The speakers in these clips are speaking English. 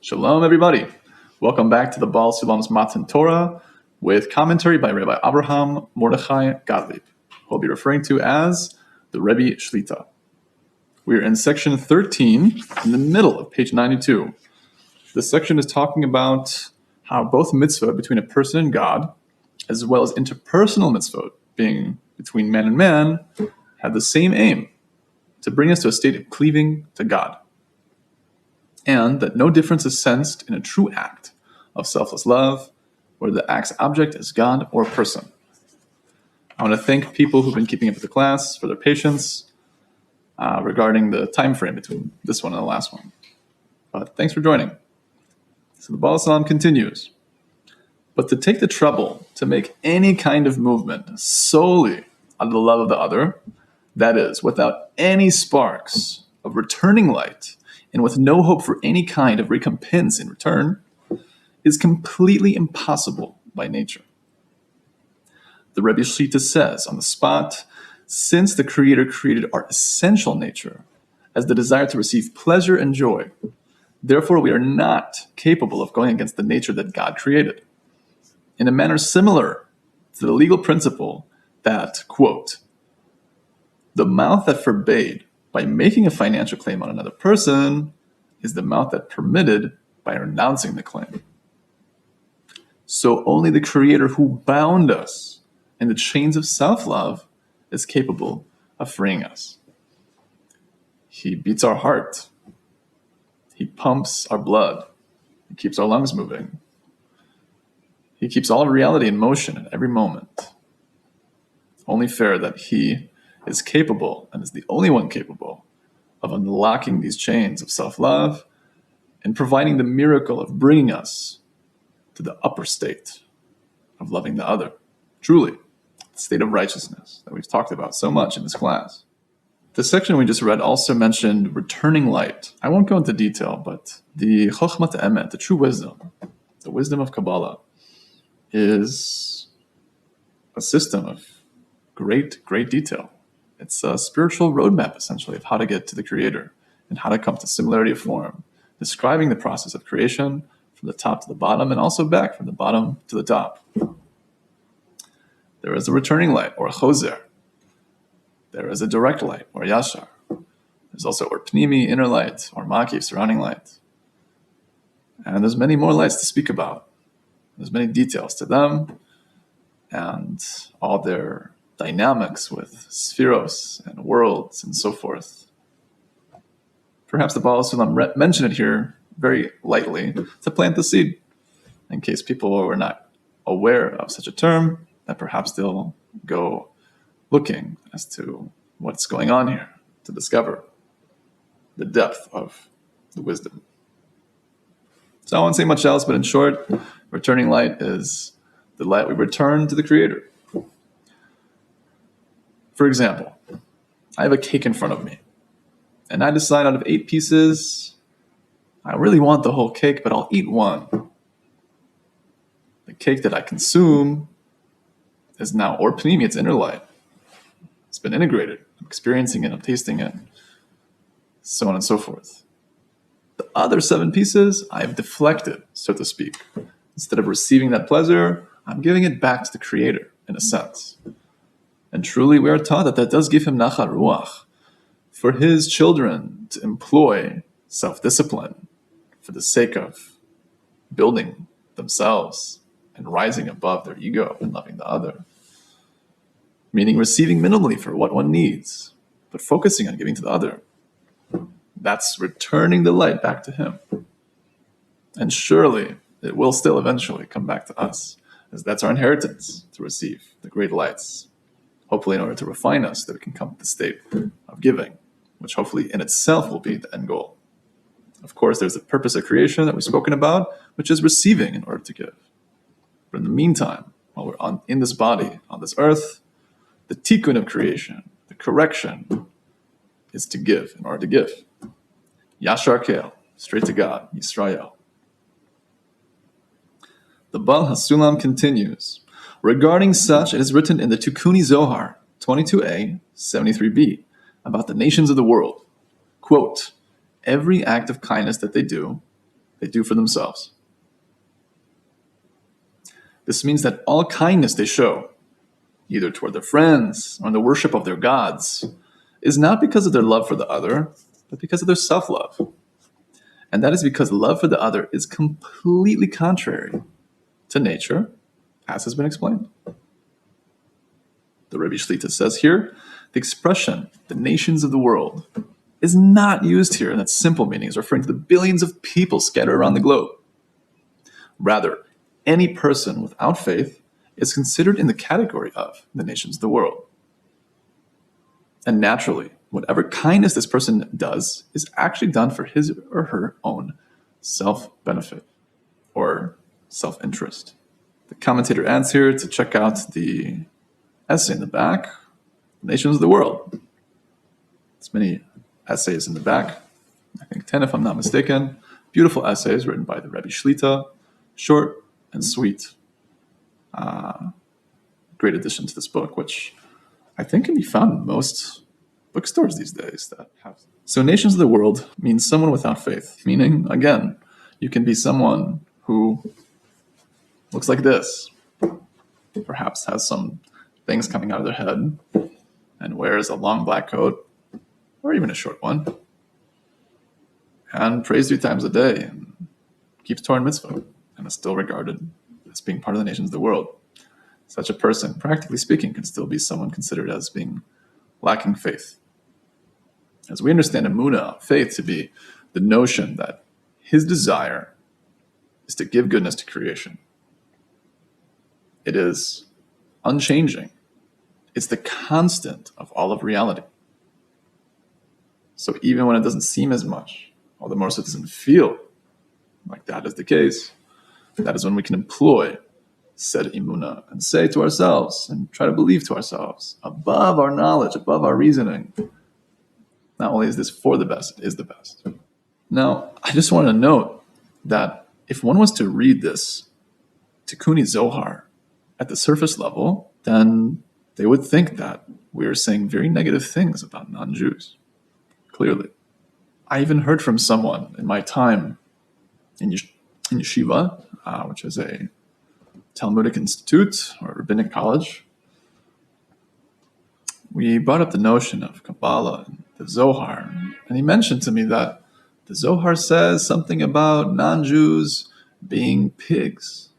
Shalom, everybody. Welcome back to the Baal Sulam's Matan Torah with commentary by Rabbi Abraham Mordechai Gottlieb, who I'll be referring to as the Rebbe Shlita. We're in section 13, in the middle of page 92. This section is talking about how both mitzvah between a person and God, as well as interpersonal mitzvot being between man and man, have the same aim, to bring us to a state of cleaving to God. And that no difference is sensed in a true act of selfless love, whether the act's object is God or a person. I want to thank people who've been keeping up with the class for their patience regarding the time frame between this one and the last one. But thanks for joining. So the Baal Salam continues. But to take the trouble to make any kind of movement solely out of the love of the other, that is, without any sparks of returning light, and with no hope for any kind of recompense in return, is completely impossible by nature. The Rebbe Shlita says on the spot, since the Creator created our essential nature as the desire to receive pleasure and joy, therefore we are not capable of going against the nature that God created. In a manner similar to the legal principle that, quote, the mouth that forbade by making a financial claim on another person is the mouth that permitted by renouncing the claim. So only the Creator who bound us in the chains of self-love is capable of freeing us. He beats our heart. He pumps our blood. He keeps our lungs moving. He keeps all of reality in motion at every moment. Only fair that He is capable, and is the only one capable, of unlocking these chains of self-love and providing the miracle of bringing us to the upper state of loving the other, truly, the state of righteousness that we've talked about so much in this class. The section we just read also mentioned returning light. I won't go into detail, but the Chochmat Emet, the true wisdom, the wisdom of Kabbalah, is a system of great detail. It's a spiritual roadmap, essentially, of how to get to the Creator and how to come to similarity of form, describing the process of creation from the top to the bottom and also back from the bottom to the top. There is a returning light, or a choser. There is a direct light, or a yashar. There's also or pnimi, inner light, or makif, surrounding light. And there's many more lights to speak about. There's many details to them and all their dynamics with spheros and worlds and so forth. Perhaps the Baal Sulam mentioned it here very lightly to plant the seed in case people were not aware of such a term, that perhaps they'll go looking as to what's going on here to discover the depth of the wisdom. So I won't say much else, but in short, returning light is the light we return to the Creator. For example, I have a cake in front of me, and I decide out of 8 pieces, I really want the whole cake, but I'll eat one. The cake that I consume is now or pnimi, it's inner light. It's been integrated. I'm experiencing it, I'm tasting it, so on and so forth. The other 7 pieces, I have deflected, so to speak. Instead of receiving that pleasure, I'm giving it back to the Creator, in a sense. And truly, we are taught that that does give Him nachar ruach, for His children to employ self-discipline for the sake of building themselves and rising above their ego and loving the other. Meaning receiving minimally for what one needs, but focusing on giving to the other. That's returning the light back to Him. And surely, it will still eventually come back to us, as that's our inheritance, to receive the great lights. Hopefully in order to refine us, that we can come to the state of giving, which hopefully in itself will be the end goal. Of course, there's the purpose of creation that we've spoken about, which is receiving in order to give. But in the meantime, while we're in this body, on this earth, the tikkun of creation, the correction, is to give in order to give. Yashar Kel, straight to God, Yisrael. The Baal HaSulam continues. Regarding such, it is written in the Tukuni Zohar, 22a, 73b, about the nations of the world. Quote, every act of kindness that they do, they do for themselves. This means that all kindness they show, either toward their friends or in the worship of their gods, is not because of their love for the other, but because of their self-love. And that is because love for the other is completely contrary to nature, as has been explained. The Rebbe Shlita says here, the expression, the nations of the world, is not used here in its simple meaning, referring to the billions of people scattered around the globe. Rather, any person without faith is considered in the category of the nations of the world. And naturally, whatever kindness this person does is actually done for his or her own self-benefit or self-interest. The commentator adds here to check out the essay in the back, Nations of the World. There's many essays in the back, I think 10 if I'm not mistaken. Beautiful essays written by the Rebbe Shlita, short and sweet. Great addition to this book, which I think can be found in most bookstores these days that have. So nations of the world means someone without faith, meaning, again, you can be someone who looks like this, perhaps has some things coming out of their head, and wears a long black coat, or even a short one, and prays 3 times a day, and keeps Torah and mitzvah, and is still regarded as being part of the nations of the world. Such a person, practically speaking, can still be someone considered as being lacking faith. As we understand emunah, faith, to be the notion that his desire is to give goodness to creation. It is unchanging. It's the constant of all of reality. So even when it doesn't seem as much, or the more so it doesn't feel like that is the case, that is when we can employ said emunah and say to ourselves and try to believe to ourselves, above our knowledge, above our reasoning, not only is this for the best, it is the best. Now, I just want to note that if one was to read this Tikkuni Zohar at the surface level, then they would think that we are saying very negative things about non-Jews. Clearly. I even heard from someone in my time in yeshiva, which is a Talmudic institute or rabbinic college. We brought up the notion of Kabbalah and the Zohar, and he mentioned to me that the Zohar says something about non-Jews being pigs.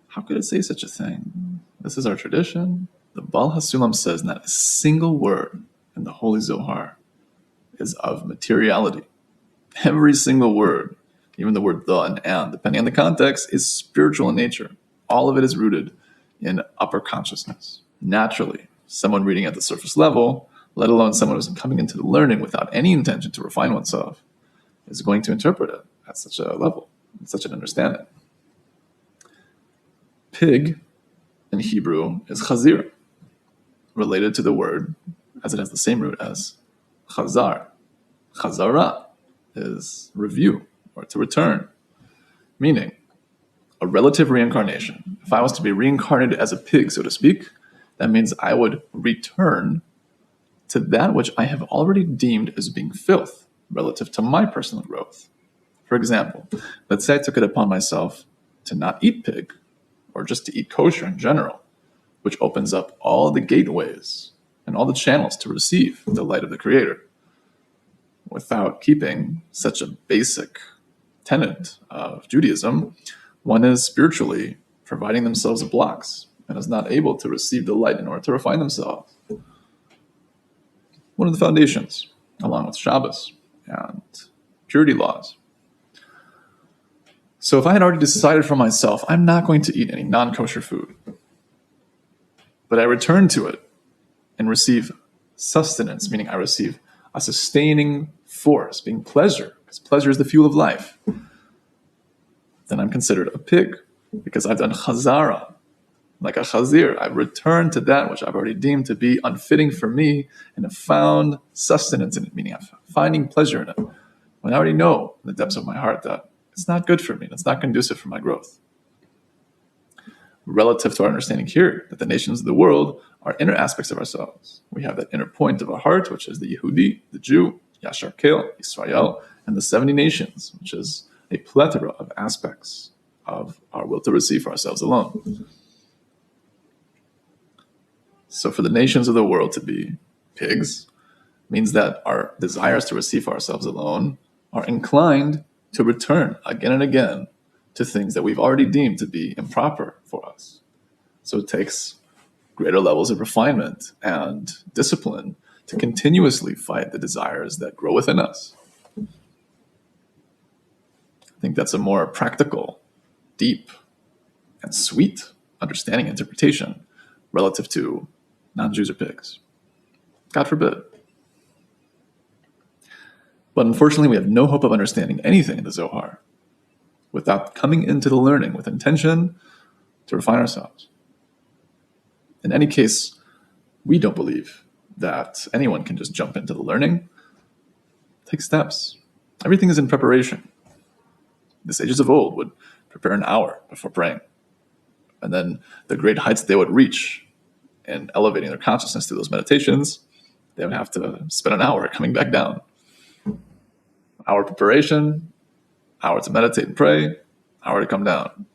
How could it say such a thing? This is our tradition. The Baal HaSulam says not a single word in the Holy Zohar is of materiality. Every single word, even the word the and, depending on the context, is spiritual in nature. All of it is rooted in upper consciousness. Naturally, someone reading at the surface level, let alone someone who's coming into the learning without any intention to refine oneself, is going to interpret it at such a level, such an understanding. Pig in Hebrew is chazir, related to the word as it has the same root as chazar. Chazara is review or to return, meaning a relative reincarnation. If I was to be reincarnated as a pig, so to speak, that means I would return to that which I have already deemed as being filth relative to my personal growth. For example, let's say I took it upon myself to not eat pig, or just to eat kosher in general, which opens up all the gateways and all the channels to receive the light of the Creator, without keeping such a basic tenet of Judaism. One is spiritually providing themselves blocks and is not able to receive the light in order to refine themselves. One of the foundations, along with Shabbos and purity laws. So if I had already decided for myself, I'm not going to eat any non-kosher food, but I return to it and receive sustenance, meaning I receive a sustaining force, being pleasure, because pleasure is the fuel of life, then I'm considered a pig, because I've done chazara, like a chazir. I've returned to that which I've already deemed to be unfitting for me, and have found sustenance in it, meaning I'm finding pleasure in it, when I already know in the depths of my heart that it's not good for me, and it's not conducive for my growth. Relative to our understanding here, that the nations of the world are inner aspects of ourselves. We have that inner point of our heart, which is the Yehudi, the Jew, Yashar Kel, Israel, and the 70 nations, which is a plethora of aspects of our will to receive for ourselves alone. So for the nations of the world to be pigs means that our desires to receive for ourselves alone are inclined to return again and again to things that we've already deemed to be improper for us. So it takes greater levels of refinement and discipline to continuously fight the desires that grow within us. I think that's a more practical, deep, and sweet understanding and interpretation relative to non-Jews or pigs. God forbid. But unfortunately, we have no hope of understanding anything in the Zohar without coming into the learning with intention to refine ourselves. In any case, we don't believe that anyone can just jump into the learning. Take steps. Everything is in preparation. The sages of old would prepare an hour before praying. And then the great heights they would reach in elevating their consciousness through those meditations, they would have to spend an hour coming back down. Hour preparation, hour to meditate and pray, hour to come down.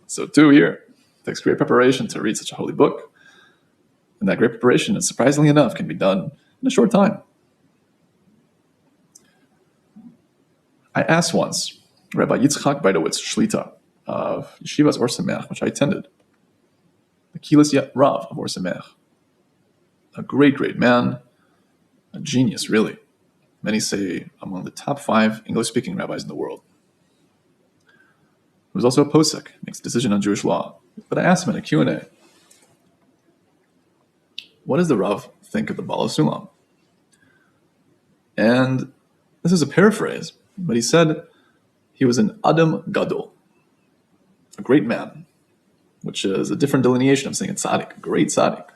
So too here, it takes great preparation to read such a holy book. And that great preparation, surprisingly enough, can be done in a short time. I asked once Rabbi Yitzchak Beidowitz Shlita of Yeshivas Or Sameach, which I attended, the Kilas Rav of Or Sameach, a great, great man, a genius, really. Many say among the top 5 English-speaking rabbis in the world. He was also a posek, makes a decision on Jewish law. But I asked him in a Q&A, what does the Rav think of the Baal Sulam? And this is a paraphrase, but he said he was an Adam Gadol, a great man, which is a different delineation of saying a tzaddik, a great tzaddik.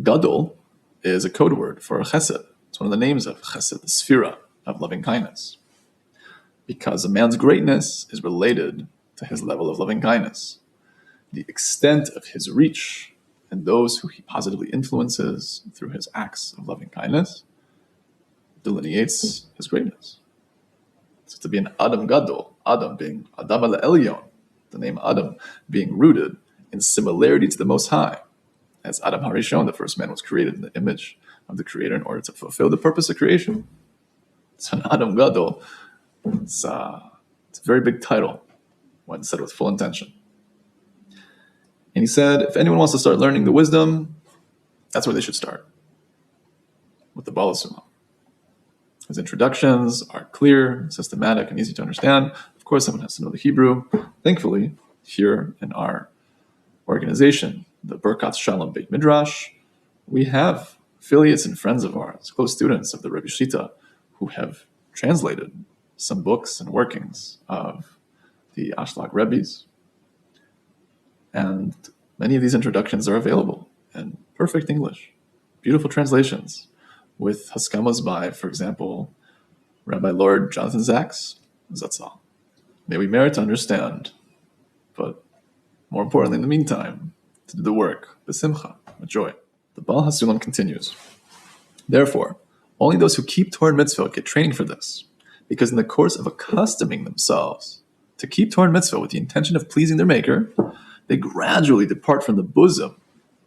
Gadol is a code word for chesed. It's one of the names of chesed, the sphira of loving kindness. Because a man's greatness is related to his level of loving kindness. The extent of his reach and those who he positively influences through his acts of loving kindness delineates his greatness. So to be an Adam Gadol, Adam being Adam al Elyon, the name Adam being rooted in similarity to the Most High. As Adam Harishon, the first man, was created in the image of the Creator in order to fulfill the purpose of creation. So an Adam Gadol, it's a very big title when said with full intention. And he said, if anyone wants to start learning the wisdom, that's where they should start, with the Baal Sulam. His introductions are clear, systematic, and easy to understand. Of course, someone has to know the Hebrew. Thankfully, here in our organization, the Birkat Shalom Beit Midrash, we have affiliates and friends of ours, close students of the Rebbe Shlita, who have translated some books and workings of the Ashlag Rebbes. And many of these introductions are available in perfect English, beautiful translations, with haskamas by, for example, Rabbi Lord Jonathan Zaks, Zatzal. May we merit to understand, but more importantly, in the meantime, to do the work, b'simcha, with joy. The Baal HaSulam continues. Therefore, only those who keep Torah and mitzvot get training for this, because in the course of accustoming themselves to keep Torah and mitzvot with the intention of pleasing their Maker, they gradually depart from the bosom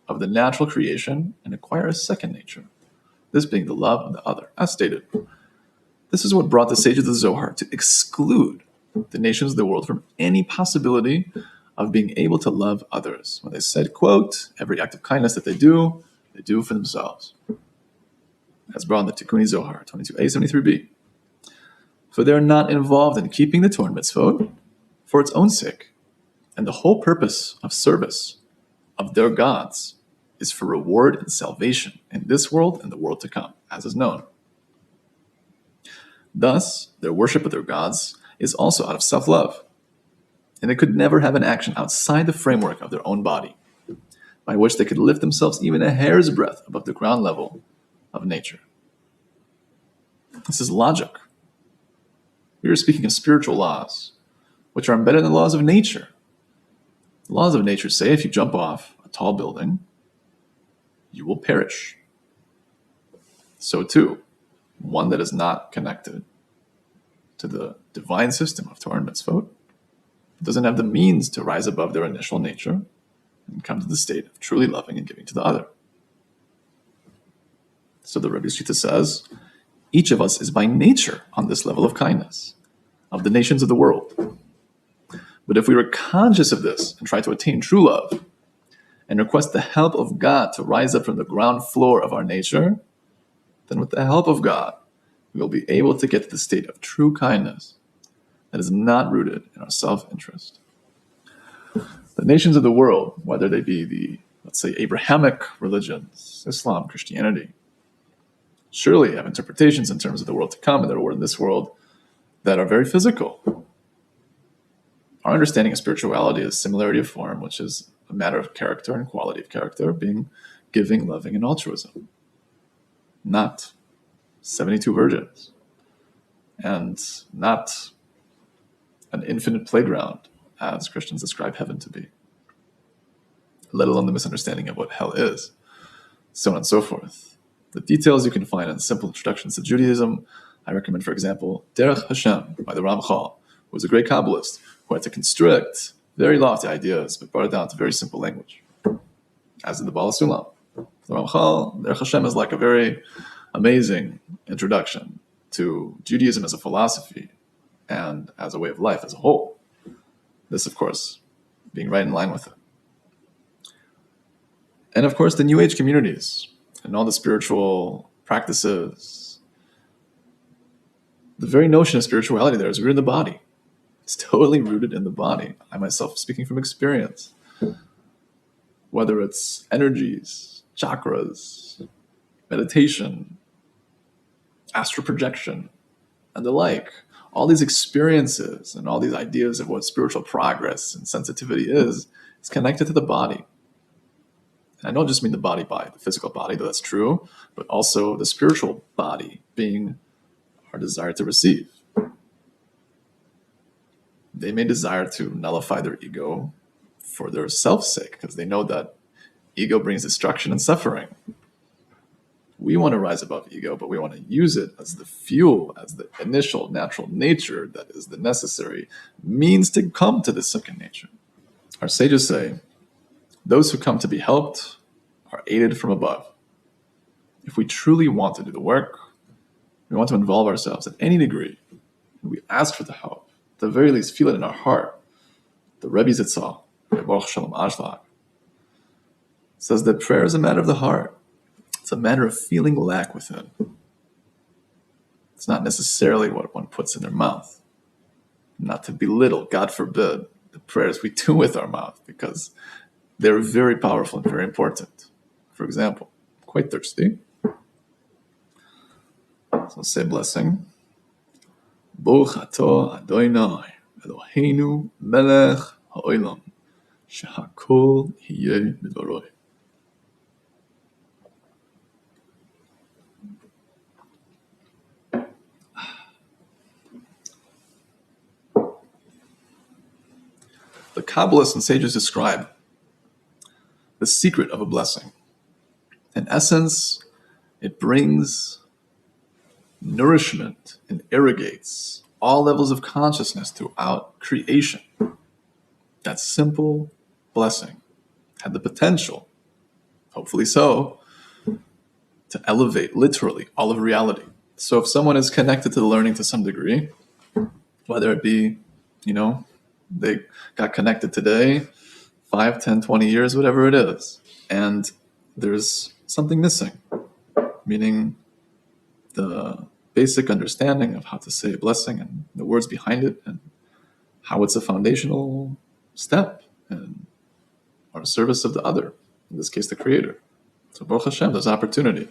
of the natural creation and acquire a second nature, this being the love of the other, as stated. This is what brought the sages of the Zohar to exclude the nations of the world from any possibility of being able to love others. When they said, quote, every act of kindness that they do for themselves. As brought in the Tikkuni Zohar, 22a, 73b. For they are not involved in keeping the Torah and mitzvot for its own sake. And the whole purpose of service of their gods is for reward and salvation in this world and the world to come, as is known. Thus, their worship of their gods is also out of self-love, and they could never have an action outside the framework of their own body, by which they could lift themselves even a hair's breadth above the ground level of nature. This is logic. We are speaking of spiritual laws, which are embedded in the laws of nature. The laws of nature say if you jump off a tall building, you will perish. So too, one that is not connected to the divine system of Torah and Mitzvot, doesn't have the means to rise above their initial nature and come to the state of truly loving and giving to the other. So the Rebbe Shlita says, each of us is by nature on this level of kindness, of the nations of the world. But if we were conscious of this and try to attain true love, and request the help of God to rise up from the ground floor of our nature, then with the help of God, we will be able to get to the state of true kindness that is not rooted in our self-interest. The nations of the world, whether they be the, let's say, Abrahamic religions, Islam, Christianity, surely have interpretations in terms of the world to come and their world in this world that are very physical. Our understanding of spirituality is similarity of form, which is a matter of character and quality of character, being giving, loving, and altruism. Not 72 virgins. And not an infinite playground, as Christians describe heaven to be. Let alone the misunderstanding of what hell is. So on and so forth. The details you can find in simple introductions to Judaism. I recommend, for example, Derech Hashem by the Ramchal, who was a great Kabbalist, who had to constrict very lofty ideas, but brought it down to very simple language, as in the Baal Sulam. The Ramchal, Derech Hashem is like a very amazing introduction to Judaism as a philosophy and as a way of life as a whole. This, of course, being right in line with it. And of course, the New Age communities and all the spiritual practices, the very notion of spirituality there is rooted in the body. It's totally rooted in the body. I myself speaking from experience. Whether it's energies, chakras, meditation, astral projection, and the like. All these experiences and all these ideas of what spiritual progress and sensitivity is connected to the body. And I don't just mean the body by the physical body, though that's true, but also the spiritual body being our desire to receive. They may desire to nullify their ego for their self's sake, because they know that ego brings destruction and suffering. We want to rise above ego, but we want to use it as the fuel, as the initial natural nature that is the necessary means to come to this second nature. Our sages say, those who come to be helped are aided from above. If we truly want to do the work, we want to involve ourselves at any degree, and we ask for the help, at the very least feel it in our heart. The Rebbe Zitzal, Baruch Shalom Ashlag, says that prayer is a matter of the heart. It's a matter of feeling lack within. It's not necessarily what one puts in their mouth. Not to belittle, God forbid, the prayers we do with our mouth, because they're very powerful and very important. For example, quite thirsty. So say blessing. Baruch atah Adonai Eloheinu melech ha'olam shehakol hiyeh b'dvaroi. The Kabbalists and sages describe the secret of a blessing. In essence, it brings nourishment and irrigates all levels of consciousness throughout creation. That simple blessing had the potential, hopefully so, to elevate literally all of reality. So if someone is connected to the learning to some degree, whether it be, they got connected today, 5, 10, 20 years, whatever it is, and there's something missing, meaning the basic understanding of how to say a blessing and the words behind it and how it's a foundational step in our service of the other, in this case the Creator. So Baruch Hashem, there's opportunity.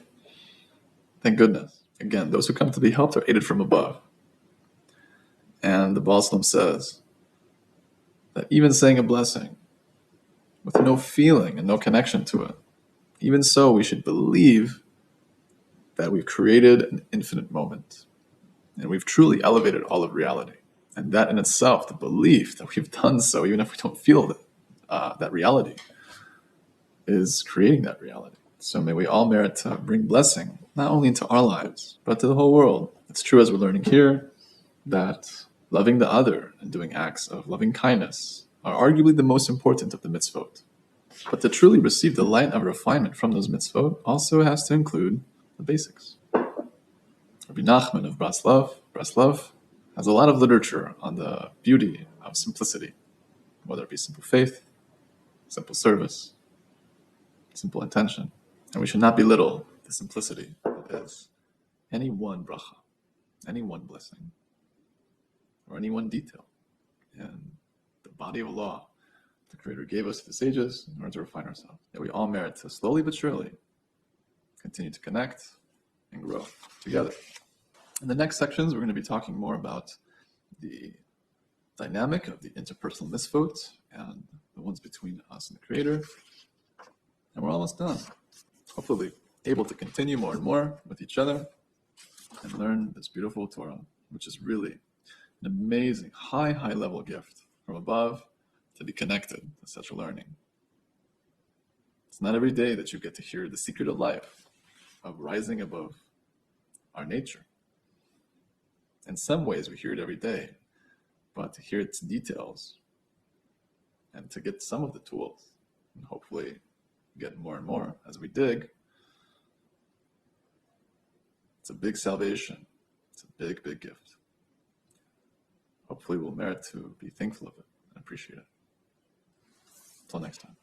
Thank goodness. Again, those who come to be helped are aided from above. And the Baal Shalom says that even saying a blessing with no feeling and no connection to it, even so we should believe that we've created an infinite moment and we've truly elevated all of reality. And that in itself, the belief that we've done so, even if we don't feel that reality, is creating that reality. So may we all merit to bring blessing not only into our lives, but to the whole world. It's true, as we're learning here, that loving the other and doing acts of loving kindness are arguably the most important of the mitzvot. But to truly receive the light of refinement from those mitzvot also has to include the basics. Rabbi Nachman of Breslov has a lot of literature on the beauty of simplicity, whether it be simple faith, simple service, simple intention. And we should not belittle the simplicity that is any one bracha, any one blessing, or any one detail in the body of law the Creator gave us to the sages in order to refine ourselves. That we all merit to slowly but surely continue to connect and grow together. In the next sections, we're going to be talking more about the dynamic of the interpersonal mitzvot and the ones between us and the Creator. And we're almost done. Hopefully able to continue more and more with each other and learn this beautiful Torah, which is really an amazing, high level gift from above to be connected to such a learning. It's not every day that you get to hear the secret of life, of rising above our nature. In some ways, we hear it every day, but to hear its details and to get some of the tools, and hopefully get more and more as we dig, it's a big salvation. It's a big gift. Hopefully we'll merit to be thankful of it and appreciate it. Until next time.